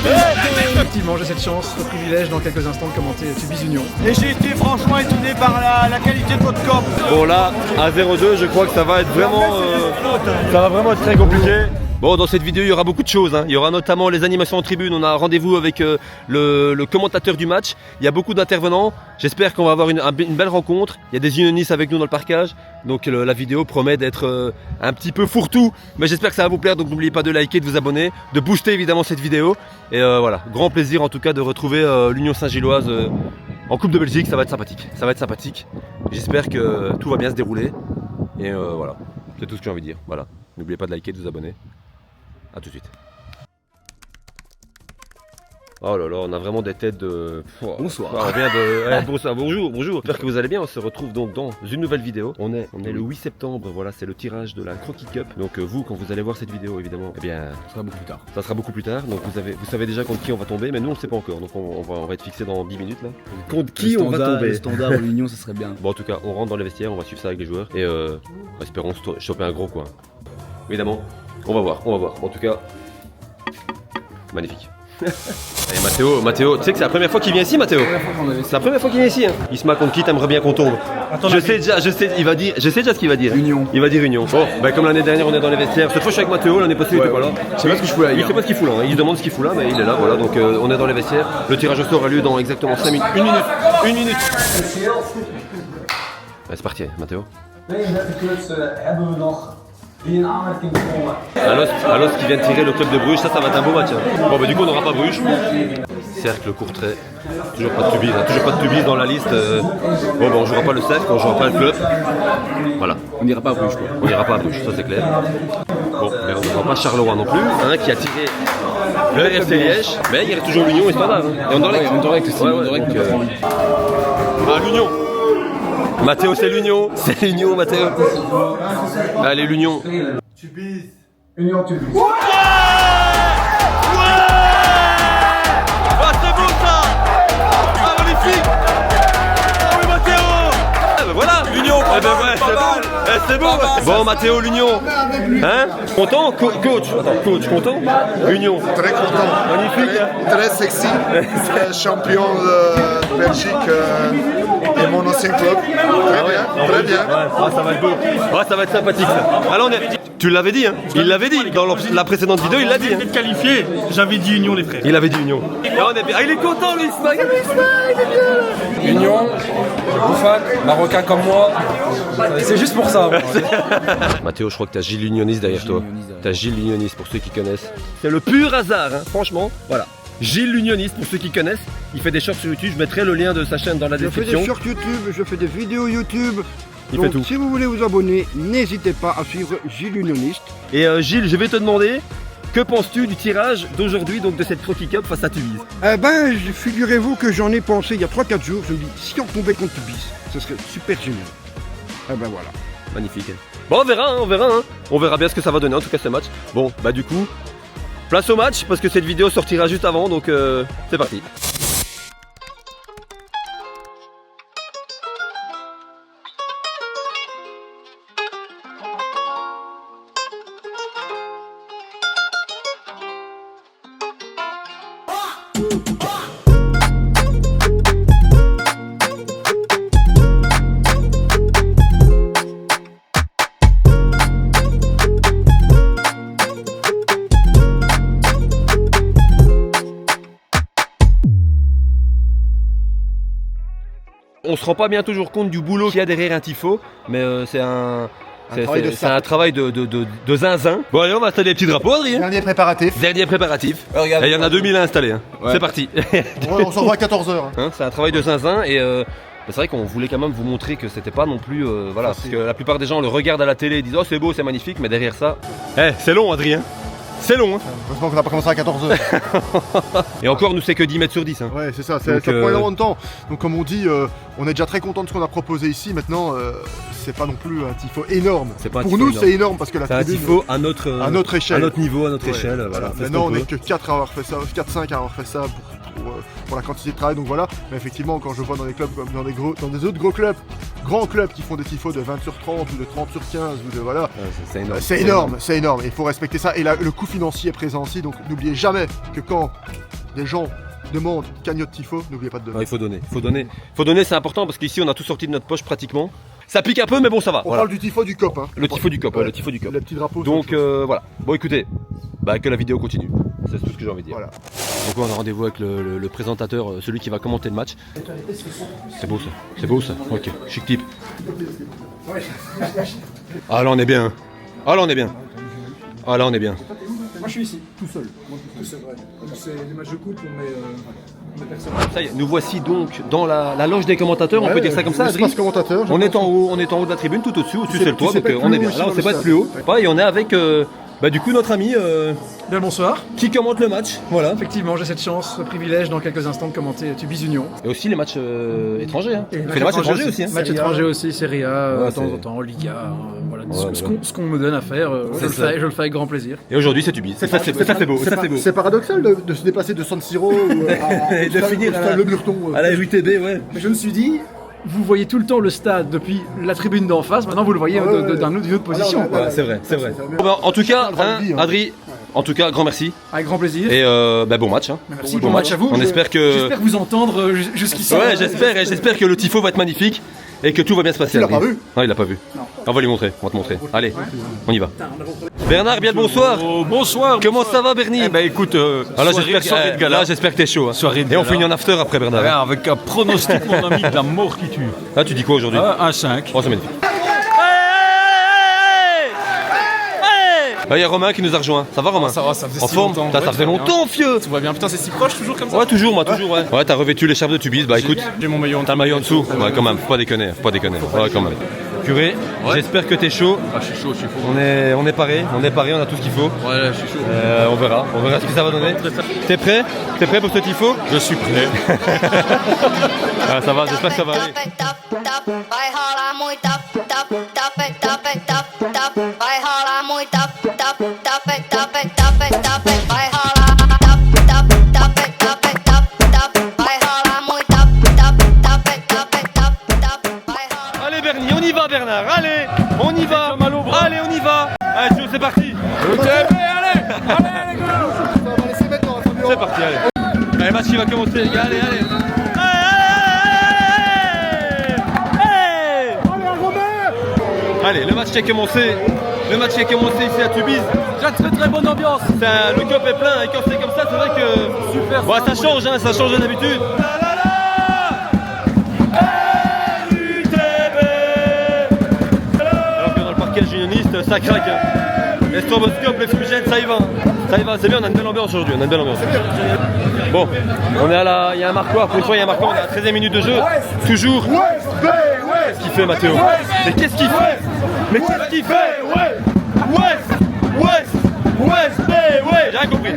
Effectivement, j'ai cette chance, ce privilège dans quelques instants de commenter Tubize Union. Et j'ai été franchement étonné par la qualité de votre camp. Bon là, à 0-2, je crois que ça va être vraiment, être très compliqué. Bon, dans cette vidéo, il y aura beaucoup de choses. Il y aura notamment les animations en tribune. On a rendez-vous avec le commentateur du match. Il y a beaucoup d'intervenants. J'espère qu'on va avoir une belle rencontre. Il y a des unionistes avec nous dans le parkage. Donc la vidéo promet d'être un petit peu fourre-tout. Mais j'espère que ça va vous plaire. Donc n'oubliez pas de liker, de vous abonner, de booster évidemment cette vidéo. Et voilà, grand plaisir en tout cas de retrouver l'Union Saint-Gilloise en Coupe de Belgique. Ça va être sympathique. Ça va être sympathique. J'espère que tout va bien se dérouler. Et voilà, c'est tout ce que j'ai envie de dire. Voilà, n'oubliez pas de liker, de vous abonner. A tout de suite. Oh là là, on a vraiment des têtes de... Bonsoir. On vient de... bonsoir, bonjour. J'espère que vous allez bien. On se retrouve donc dans une nouvelle vidéo. On est le 8 septembre, voilà, c'est le tirage de la Croquis Cup. Donc vous, quand vous allez voir cette vidéo, évidemment, eh bien... Ça sera beaucoup plus tard. Ça sera beaucoup plus tard. Donc vous savez déjà contre qui on va tomber, mais nous on ne sait pas encore. Donc on va être fixé dans 10 minutes là. Contre qui on va tomber. Le standard ou l'Union, ça serait bien. Bon, en tout cas, on rentre dans les vestiaires, on va suivre ça avec les joueurs. Et espérons choper un gros coin. Évidemment, on va voir. En tout cas, magnifique. Et Mathéo, tu sais que c'est la première fois qu'il vient ici, Mathéo. C'est la première fois qu'il vient ici. Il se met contre qui t'aimerais bien qu'on tombe. Je sais déjà ce qu'il va dire. Union. Il va dire Union. Bon, bah comme l'année dernière on est dans les vestiaires. Cette fois je suis avec Mathéo, l'année passée il était pas là. Je sais pas ce que je fous là. Il sait pas ce qu'il fout là. Il se demande ce qu'il fout là, mais il est là. Voilà, donc on est dans les vestiaires. Le tirage au sort a lieu dans exactement 5 minutes. Une minute. C'est parti, Mathéo. Alos qui vient de tirer le club de Bruges, ça va être un beau match. Bon bah du coup on n'aura pas Bruges. Cercle, Courtrai, toujours pas de Tubize dans la liste. Bon bah on jouera pas le cercle, on jouera pas le club. Voilà. On n'ira pas à Bruges quoi. On n'ira pas à Bruges, ça c'est clair. Bon, mais on ne voit pas Charleroi non plus, qui a tiré le RFC Liège, mais il y a toujours l'Union et Standard. Et Anderlecht aussi. Ah l'Union. Mathéo, c'est l'Union, Mathéo. Allez, l'Union. Tubize. Union Tubize. Ouais, c'est beau ça. Ah, magnifique. Oh oui, Mathéo. Voilà, l'Union. C'est beau. Bon, Mathéo, l'Union. Content, coach. Coach, content. Union. Très content. Magnifique. Très sexy. Champion de Belgique et mon ancien club. Très bien. Ça va être beau. Ça va être sympathique ça. Alors, tu l'avais dit, il l'avait dit. Dans la précédente vidéo, il l'a dit. D'être qualifié, j'avais dit Union les frères. Il avait dit Union. Il est content, lui, Union, Bouffal, Marocain comme moi. C'est juste pour ça. Mathéo, je crois que t'as Gilles l'Unioniste derrière toi. T'as Gilles l'Unioniste pour ceux qui connaissent. C'est le pur hasard, franchement. Voilà. Gilles l'Unioniste pour ceux qui connaissent. Il fait des shorts sur YouTube. Je mettrai le lien de sa chaîne dans la description. Je fais des shorts YouTube, je fais des vidéos YouTube. Il fait tout. Si vous voulez vous abonner, n'hésitez pas à suivre Gilles l'Unioniste. Et Gilles, je vais te demander, que penses-tu du tirage d'aujourd'hui, donc de cette Croquis Cup face à Tubize? Figurez-vous que j'en ai pensé il y a 3-4 jours. Je me dis, si on tombait contre Tubize, ce serait super génial. Voilà. Magnifique. Bon, on verra. On verra bien ce que ça va donner, en tout cas ce match. Bon, bah du coup, place au match, parce que cette vidéo sortira juste avant, donc c'est parti. On se rend pas bien toujours compte du boulot qu'il y a derrière un tifo, mais c'est un travail de zinzin. Bon allez, on va installer les petits drapeaux, Adrien. Dernier préparatif. Et il y en a 2000 à installer. Ouais. C'est parti. On s'en va à 14h. C'est un travail de zinzin et c'est vrai qu'on voulait quand même vous montrer que c'était pas non plus voilà, parce que la plupart des gens le regardent à la télé et disent oh c'est beau, c'est magnifique, mais derrière ça, c'est long, Adrien. C'est long. Heureusement qu'on n'a pas commencé à 14h. Et encore, nous c'est que 10 mètres sur 10. Ouais, c'est ça, ça prend énormément de temps. Donc comme on dit, on est déjà très content de ce qu'on a proposé ici. Maintenant, c'est pas non plus un tifo énorme. Pour nous, c'est énorme parce que la tribune, c'est un tifo à notre échelle. À notre niveau, à notre échelle. Voilà. Maintenant, on n'est que 4 à avoir fait ça, 4-5 à avoir fait ça pour la quantité de travail. Donc voilà. Mais effectivement, quand je vois dans des clubs comme dans des autres grands clubs qui font des tifos de 20 sur 30 ou de 30 sur 15 ou de voilà. C'est énorme. Il faut respecter ça. Et là, le coût financier est présent aussi. Donc n'oubliez jamais que quand des gens demandent cagnotte tifo, n'oubliez pas de donner. Il faut donner, faut donner, c'est important parce qu'ici on a tout sorti de notre poche pratiquement. Ça pique un peu mais bon ça va. On parle du tifo du COP. Hein. Le tifo du COP, le tifo du COP. Le petit drapeau. Donc voilà. Bon écoutez, que la vidéo continue. C'est tout ce que j'ai envie de dire. Voilà. Donc on a rendez-vous avec le présentateur, celui qui va commenter le match. C'est beau ça, c'est beau ça. Ok, chic type. Ah là on est bien. Ah là on est bien. Ah là on est bien. Moi je suis ici, tout seul. Tout seul, ouais. C'est des matchs de coupe, on met personne. Ça y est, nous voici donc dans la loge des commentateurs, on peut dire ça comme ça, Adrien. Espace commentateur. On est en haut de la tribune, tout au-dessus, au-dessus c'est le toit, donc pas on est plus bien. haut Là on aussi sait pas dans être le plus haut. stade. Ouais, et on est avec du coup notre ami Bien bonsoir. qui commente le match, voilà. Effectivement, j'ai cette chance, ce privilège dans quelques instants de commenter Tubize Union. Et aussi les matchs étrangers. Hein. Et On fait des matchs étrangers aussi. Hein. Match étranger aussi, Serie A, Ouais, de temps c'est- en temps, Liga, voilà, Ouais, ce qu'on me donne à faire, je le fais avec grand plaisir. Et aujourd'hui c'est Tubize. Ça c'est beau, ça c'est beau. C'est paradoxal de se déplacer de San Siro Et de finir à la- le Burton. À la RUTB, ouais. Mais je me suis dit, vous voyez tout le temps le stade depuis la tribune d'en face, maintenant vous le voyez d'une autre position. Ah, Ouais, c'est vrai, c'est vrai. mieux. Bon, ben, en tout cas, Grande vie, hein. Adri, en tout cas, grand merci. Avec grand plaisir. Et bon match. Hein. Merci, bon match à vous. On espère que. J'espère vous entendre jusqu'ici. Ouais, j'espère que le tifo va être magnifique et que tout va bien se passer. Tu l'as Adrien. pas vu? Non, il l'a pas vu. On va lui montrer, on va te montrer. Allez, on y va. Bernard, bien le bonsoir. Bonsoir. Comment ça va, Bernie? Eh ben écoute, Ah, là, soirée de gala. là, j'espère que t'es chaud. Hein. Soirée de Et on gala. finit en after après, Bernard. Ouais, avec un pronostic, mon ami, de la mort qui tue. Là, tu dis quoi aujourd'hui? Un 5. Oh, c'est magnifique. Il y a Romain qui nous a rejoint. Ça va, Romain? Ça va, ça faisait En si forme? longtemps. Putain, ça Ouais, faisait très bien. longtemps, fieux. Tu vois bien, putain, c'est si proche toujours comme ça. Ouais, toujours, moi, toujours, ouais. Ouais, t'as revêtu l'écharpe de Tubize, bah écoute. J'ai mon maillot. T'as le maillot en dessous? Ouais, quand même, faut pas déconner, faut pas déconner. Ouais, quand même. Purée, j'espère que t'es chaud. Ah, je suis chaud, je suis fou. On est paré, on a tout ce qu'il faut. Ouais, je suis chaud. On verra ce que ça va donner. T'es prêt? T'es prêt pour ce tifo? Je suis prêt. Ah, ça va, j'espère que ça va aller. Vai rolar muita vai rolar muita vai rolar vai rolar muita Allez Bernie, on y va Bernard, allez, on y va, allez on y va. Allez Joe, c'est parti. C'est parti, allez. Allez, le match qui va commencer les gars, allez, allez. Allez, le match qui a commencé. Le match qui a commencé ici à Tubize. Déjà très bonne ambiance. Le cup est plein et quand c'est comme ça, c'est vrai que. Super. Bon, ça change, hein, ça change d'habitude. Alors que dans le parquet unioniste, ça craque. Hein. Les stroboscopes, les fumigènes, ça y va. Ça y va, c'est bien, on a une belle ambiance aujourd'hui, on a une belle ambiance. Bon, on est à la. Il y a un marqueur, pour une fois il y a un marqueur, on est à la 13e minute de jeu. Toujours. Qu'est-ce qu'il fait Mathéo? Mais qu'est-ce qu'il fait? Mais qu'est-ce qu'il fait? Ouais, j'ai rien compris.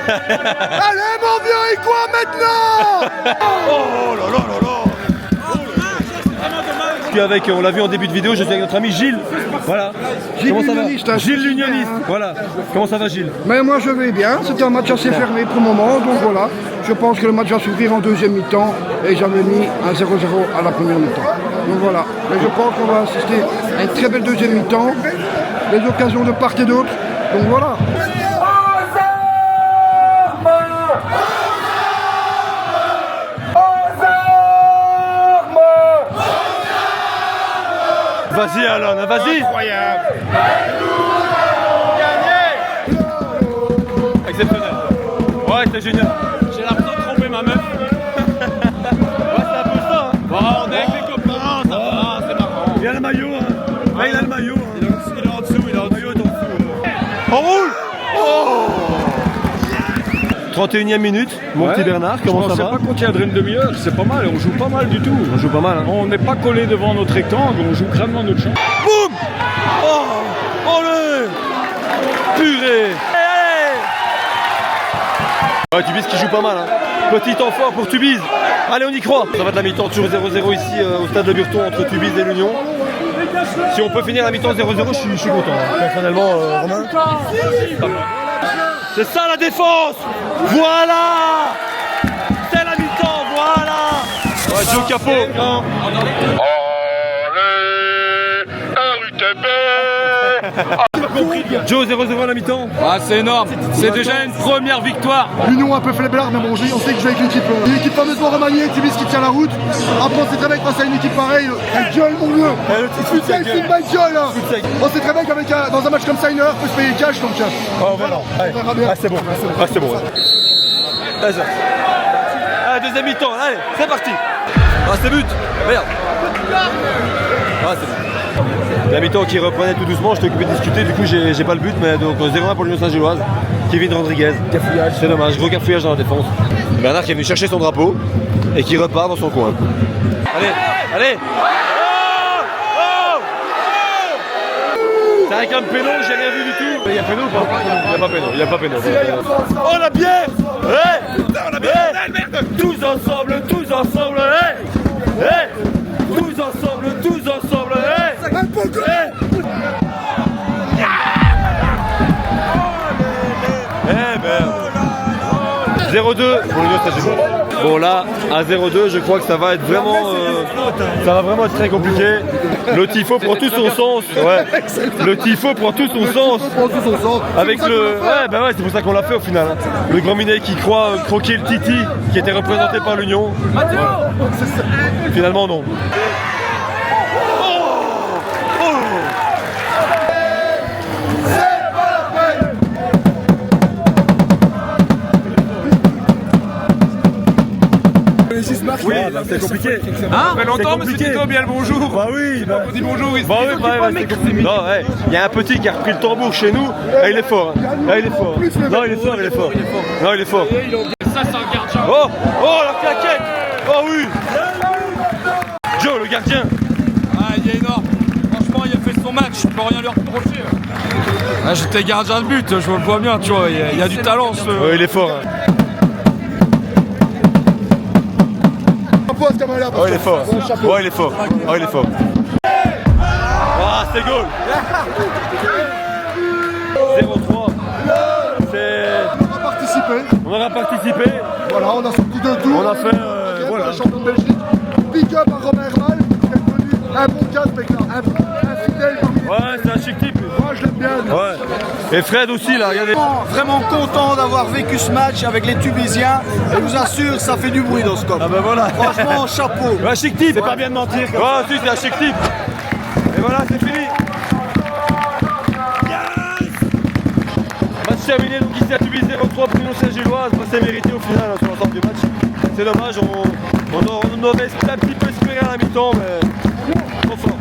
Allez mon vieux, et quoi maintenant? Oh là là là là. Je suis avec, on l'a vu en début de vidéo, je suis avec notre ami Gilles. Voilà. Gilles Comment ça va? l'unioniste, hein. Gilles l'unioniste. Voilà. Comment ça va Gilles? Mais moi je vais bien, c'était un match assez fermé pour le moment, donc voilà. Je pense que le match va s'ouvrir en deuxième mi-temps et j'avais mis un 0-0 à la première mi-temps. Donc voilà, mais je pense qu'on va assister à une très belle deuxième mi-temps, des occasions de part et d'autre, donc voilà. Vas-y Alan, vas-y. Incroyable. Exceptionnel. Ouais, c'est génial. J'ai l'impression de tromper ma meuf. Ouais, c'est un peu ça. Hein. Bon, on est avec les copains, ça va, c'est marrant. Il a le maillot. Hein. Là, il a le maillot. Hein. Il est en dessous, il est en dessous. On roule. Oh 31e minute, mon petit Bernard, comment ça Je va? pensais pas qu'on tiendrait une demi-heure, c'est pas mal, on joue pas mal du tout. On joue pas mal. Hein. On n'est pas collé devant notre rectangle, on joue crânement notre champ. Boum! Oh le purée! Ouais, Tubize qui joue pas mal. Hein. Petit temps fort pour Tubize. Allez, on y croit. Ça va être la mi-temps toujours 0-0 ici au stade de Burton entre Tubize et l'Union. Si on peut finir la mi-temps 0-0, je suis content. Hein. Personnellement, Romain. C'est ça la défense! Voilà! C'est la mi-temps, voilà! Ouais, Joe Capot. Joe, 0-0 à la mi-temps. Ah, c'est énorme. C'est déjà une première victoire. L'Union un peu faiblard, mais bon, on sait que je joue avec l'équipe fameusement remaniée, Tibis qui tient la route. Après, on sait très bien que face à une équipe pareille, elle gueule mon vieux. Putain, c'est une bonne gueule. On sait très bien qu'avec dans un match comme ça, une heure peut se payer cash, donc Oh, voilà. Ah, c'est bon. Ah, c'est bon. Ah, deuxième mi-temps, allez, c'est parti. Ah, c'est but. Merde. Ah, c'est bon. La mi-temps qui reprenait tout doucement, je t'ai occupé de discuter, du coup j'ai pas le but, mais donc 0-1 pour l'Union Saint-Gilloise. Kevin Rodriguez, cafouillage, c'est dommage, gros cafouillage dans la défense. Bernard qui est venu chercher son drapeau et qui repart dans son coin. Allez, allez. Ça réclame péno, j'ai rien vu du tout. Il y a péno ou pas? Il y a pas péno. Oh la bière. On a bière, merde. Tous ensemble, tous ensemble, tous ensemble, tous ensemble, merde. 0-2 pour l'Union Saint-Gilloise. Bon là, à 0-2, je crois que ça va être vraiment, ça va vraiment être très compliqué. Le tifo prend tout son sens. Ouais. Le tifo prend tout son sens. Avec le, ouais, c'est pour ça qu'on l'a fait au final. Le Grand Minet qui croit croquer le Titi, qui était représenté par l'Union. Voilà. Finalement non. Oui, c'est compliqué. Hein? Ça fait longtemps, mais c'était toi bien le bonjour. Bah oui, on dit bonjour. Bah oui, c'est compliqué. Non, il y a un petit qui a repris le tambour chez nous. Et il est fort. Là, il est fort. Non, il est fort, il est fort. Non, il est fort. Ça, c'est un gardien. Oh, la claquette. Oh oui. Joe, le gardien. Ah, il est énorme. Franchement, il a fait son match. Je peux rien lui reprocher. Ah, j'étais gardien de but, je le vois bien, tu vois. Il y a du talent. Ouais, il est fort. Oh, il est fort. Oh, il est fort. Oh, il est fort. Ah, c'est goal. 0-3. On aura participé. Voilà, on a sorti 2 tours. On a fait. Voilà. Champion de Belgique. Big up à Robert Hermal, qui est devenu un bon casse, mec, un fidèle. Ouais, c'est un chic type. Moi, je l'aime bien. Ouais. Et Fred aussi, là, regardez. Vraiment content d'avoir vécu ce match avec les Tubésiens. Je vous assure, ça fait du bruit dans ce cop. Ah ben voilà. Franchement, chapeau. Ouais, chic type. C'est pas bien de mentir. Ouais, si, c'est un chic type. Et voilà, c'est fini. Match terminé, donc ici à Tubis 0-3 pour l'Union Saint-Gilloise. C'est mérité au final sur l'ensemble du match. C'est dommage, on aurait un petit peu espéré à la mi-temps, mais trop fort.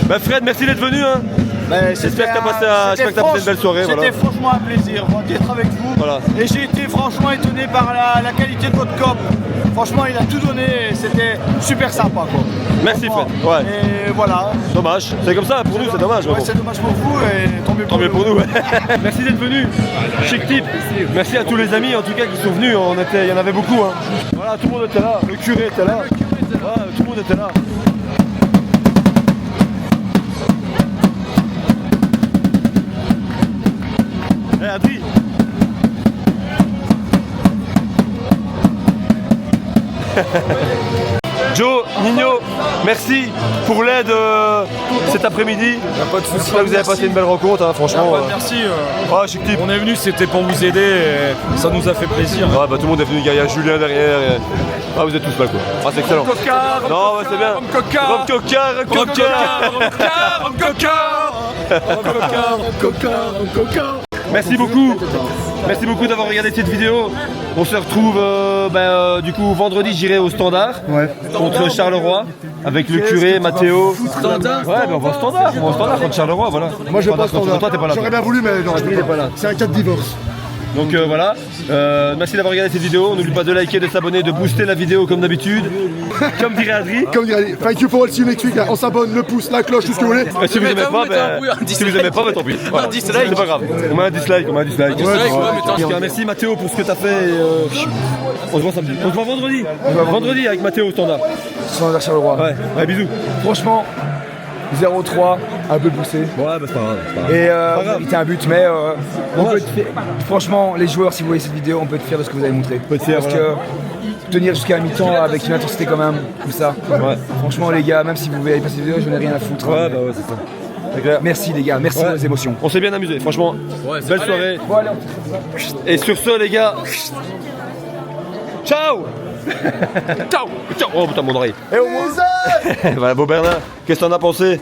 Bah Fred, merci d'être venu. Hein. J'espère que tu as passé une belle soirée. C'était voilà. franchement un plaisir d'être avec vous. Voilà. Et j'ai été franchement étonné par la qualité de votre cop. Franchement, il a tout donné. C'était super sympa. Quoi. Merci Fred. Ouais. Et voilà. Dommage. C'est comme ça, pour nous c'est dommage. Ouais, c'est dommage pour vous et tant mieux pour nous. Ouais. Merci d'être venu. Chic type. Merci à tous les amis en tout cas qui sont venus. Il y en avait beaucoup. Hein. Voilà, tout le monde était là. Le curé était là. Ouais, tout le monde était là. Adri. Joe, Nino, merci pour l'aide cet après-midi. Pas de soucis. J'espère que vous avez passé une belle rencontre, hein, franchement. Merci. Chic type. On est venu, c'était pour vous aider et ça nous a fait plaisir. Ouais, bah, tout le monde est venu, il y a Julien derrière. Vous êtes tous là quoi. C'est excellent. Non, c'est bien. Rome Coca. Merci beaucoup. Merci beaucoup d'avoir regardé cette vidéo. On se retrouve du coup vendredi, j'irai au Standard contre Charleroi avec le curé, Mathéo. Standard. Ouais, on va au Standard. On va au Standard contre Charleroi, voilà. Moi, je vais pas au Standard. Toi, t'es pas là. J'aurais bien voulu, mais non, il est pas là. C'est un cas de divorce. Donc voilà, merci d'avoir regardé cette vidéo. N'oublie pas de liker, de s'abonner, de booster la vidéo comme d'habitude. Comme dirait Adri. Thank you for all, see you next week. On s'abonne, le pouce, la cloche, tout ce que vous voulez. Si vous aimez pas, tant pis. Voilà. C'est pas grave. On met un dislike. Merci Mathéo pour ce que t'as fait. On se voit samedi. On se voit vendredi. Vendredi avec Mathéo au Standard. Standard Charleroi. Ouais, bisous. Franchement, 0-3. un peu poussé. Ouais, bah c'est pas grave. Et il était un but, mais on peut être franchement, les joueurs, si vous voyez cette vidéo, on peut être fiers de ce que vous avez montré. Parce que tenir jusqu'à la mi-temps avec une intensité quand même, comme ça. Ouais. Franchement, les gars, même si vous voyez pas cette vidéo, je n'ai rien à foutre. Ouais, bah ouais, c'est ça. Merci les gars, merci Ouais. pour les émotions. On s'est bien amusé, franchement. Belle soirée. Bon, allez, Et sur ce, les gars. Ciao. Ciao. Ciao. Oh putain, mon oreille. Et au moins Voilà, beau Bernard, qu'est-ce que t'en as pensé?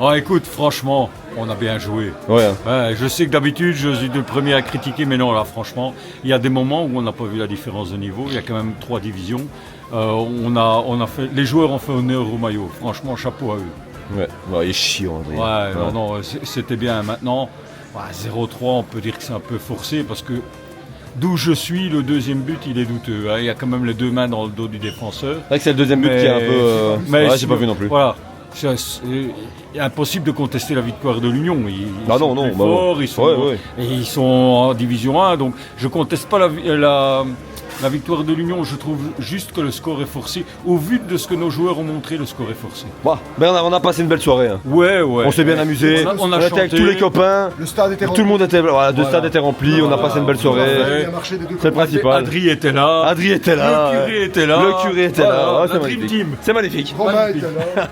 Ah, écoute, franchement, on a bien joué. Ouais. Ouais, je sais que d'habitude, je suis le premier à critiquer, mais non, là, franchement, il y a des moments où on n'a pas vu la différence de niveau. Il y a quand même 3 divisions. On a fait, les joueurs ont fait honneur au maillot. Franchement, chapeau à eux. Ouais, il est chiant. Adrien. Ouais, non, c'était bien. Maintenant, 0-3, on peut dire que c'est un peu forcé parce que d'où je suis, le deuxième but, il est douteux. Hein. Il y a quand même les 2 mains dans le dos du défenseur. C'est vrai que c'est le deuxième but qui est un peu. Mais ouais, j'ai pas vu non plus. Voilà. C'est impossible de contester la victoire de l'Union. Ils Ah sont non, plus bah forts, ouais. ils sont, Ouais. et ils sont en Division 1, donc je conteste pas la victoire de l'Union. Je trouve juste que le score est forcé. Au vu de ce que nos joueurs ont montré, le score est forcé. Bah, Bernard, on a passé une belle soirée. Hein. Ouais. On s'est bien amusé. On a était avec chanté. tous les copains. Le stade était Tout le monde était. Voilà, le stade était rempli. On a passé une belle soirée. Ouais. Il a marché des deux C'est le principal. Adri était là. Adri était là. Le curé était là. Le curé était là. Voilà, Ouais, la c'est Dream magnifique. Team. C'est magnifique. Romain était là.